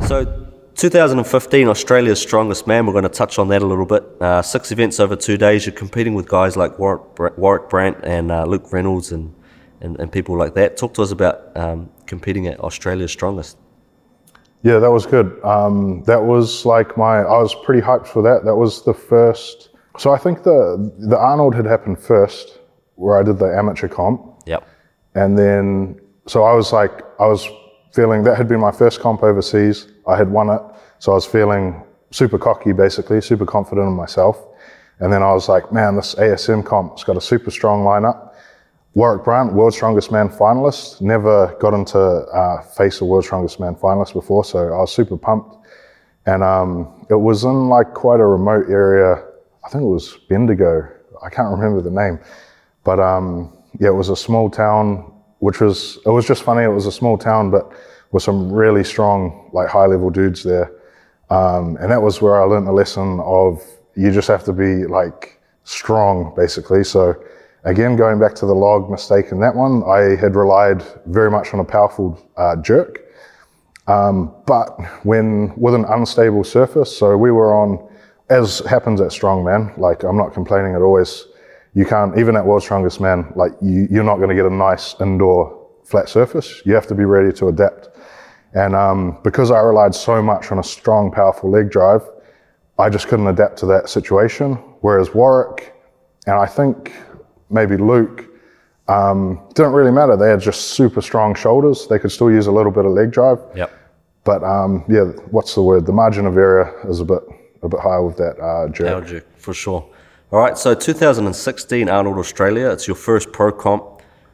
So 2015, Australia's Strongest Man, we're going to touch on that a little bit. 6 events over 2 days. You're competing with guys like Warwick Brandt and Luke Reynolds and people like that. Talk to us about competing at Australia's Strongest. Yeah, that was good. That was like I was pretty hyped for that. That was the first, so I think the Arnold had happened first, where I did the amateur comp. Yep. And then, so I was feeling, that had been my first comp overseas. I had won it. So I was feeling super cocky, basically, super confident in myself. And then I was like, man, this ASM comp's got a super strong lineup. Warwick Brandt, World's Strongest Man finalist. Never got into face a World's Strongest Man finalist before, so I was super pumped. And it was in like quite a remote area. I think it was Bendigo. I can't remember the name. But yeah, it was a small town, it was just funny. It was a small town, but with some really strong, like high-level dudes there. And that was where I learned the lesson of you just have to be like strong, basically. So again, going back to the log mistake in that one, I had relied very much on a powerful jerk. But with an unstable surface, so we were on, as happens at Strongman, like I'm not complaining at always, you can't, even at World's Strongest Man, like you're not gonna get a nice indoor flat surface. You have to be ready to adapt. And because I relied so much on a strong, powerful leg drive, I just couldn't adapt to that situation. Whereas Warwick, and I think maybe Luke, didn't really matter. They had just super strong shoulders. They could still use a little bit of leg drive. Yep. But yeah, what's the word? The margin of error is a bit higher with that jerk. Jerk, for sure. All right, so 2016 Arnold Australia. It's your first pro comp.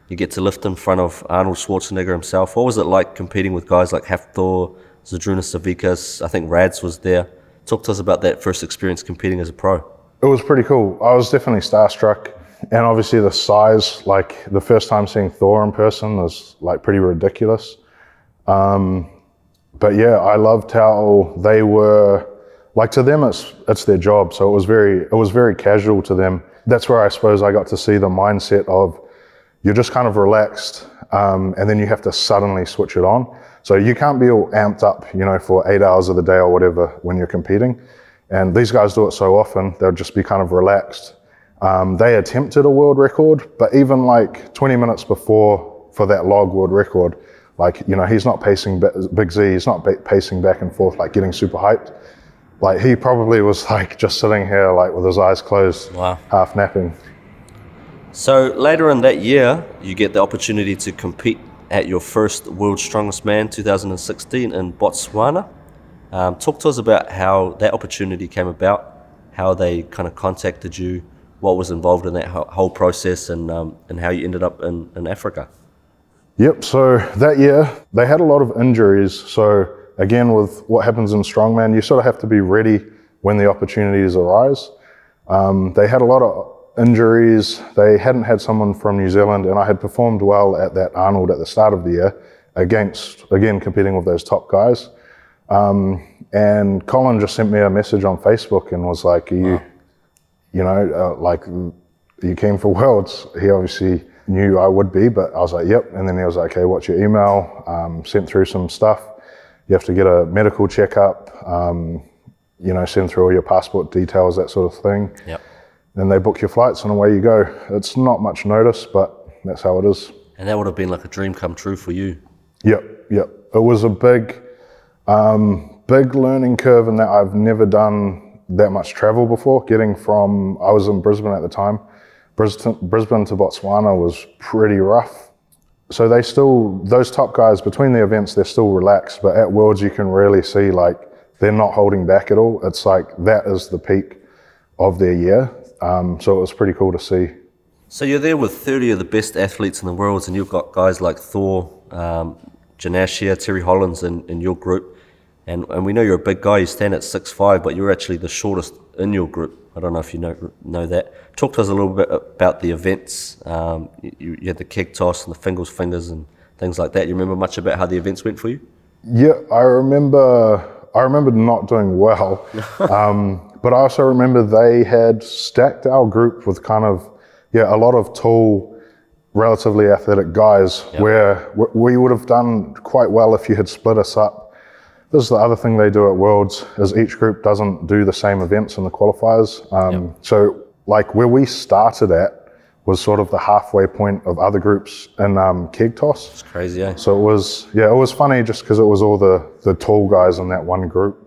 You get to lift in front of Arnold Schwarzenegger himself. What was it like competing with guys like Hafthor, Zydrunas Savickas? I think Rads was there. Talk to us about that first experience competing as a pro. It was pretty cool. I was definitely starstruck. And obviously the size, like the first time seeing Thor in person was like pretty ridiculous. But yeah, I loved how they were, like to them it's their job. So it was very casual to them. That's where I suppose I got to see the mindset of you're just kind of relaxed, and then you have to suddenly switch it on. So you can't be all amped up, you know, for 8 hours of the day or whatever when you're competing. And these guys do it so often, they'll just be kind of relaxed. They attempted a world record, but even like 20 minutes before for that log world record, like, you know, he's not pacing, Big Z, he's not pacing back and forth, like getting super hyped. Like he probably was like just sitting here like with his eyes closed, wow, half napping. So later in that year, you get the opportunity to compete at your first World's Strongest Man 2016 in Botswana. Talk to us about how that opportunity came about, how they kind of contacted you, what was involved in that whole process, and how you ended up in Africa. Yep, so that year they had a lot of injuries. So again, with what happens in Strongman, you sort of have to be ready when the opportunities arise. They had a lot of injuries. They hadn't had someone from New Zealand, and I had performed well at that Arnold at the start of the year against, again, competing with those top guys. And Colin just sent me a message on Facebook and was like, are you, wow, you know, like, are you keen for Worlds? He obviously knew I would be, but I was like, yep. And then he was like, okay, what's your email? Sent through some stuff. You have to get a medical checkup, you know, send through all your passport details, that sort of thing. Yep. Then they book your flights and away you go. It's not much notice, but that's how it is. And that would have been like a dream come true for you. Yep. It was a big learning curve in that I've never done that much travel before. Getting from, I was in Brisbane at the time, Brisbane to Botswana was pretty rough. So they still, those top guys between the events, they're still relaxed, but at Worlds you can really see like they're not holding back at all. It's like that is the peak of their year. So it was pretty cool to see. So you're there with 30 of the best athletes in the world, and you've got guys like Thor, Janashia, Terry Hollins in your group. And we know you're a big guy, you stand at 6'5", but you're actually the shortest in your group. I don't know if you know that. Talk to us a little bit about the events. You had the keg toss and the fingers and things like that. You remember much about how the events went for you? Yeah, I remember not doing well. But I also remember they had stacked our group with kind of, yeah, a lot of tall, relatively athletic guys, yep, where we would have done quite well if you had split us up this is the other thing they do at Worlds, is each group doesn't do the same events in the qualifiers. So like where we started at was sort of the halfway point of other groups in keg toss. It's crazy, eh? So it was funny just because it was all the tall guys in that one group.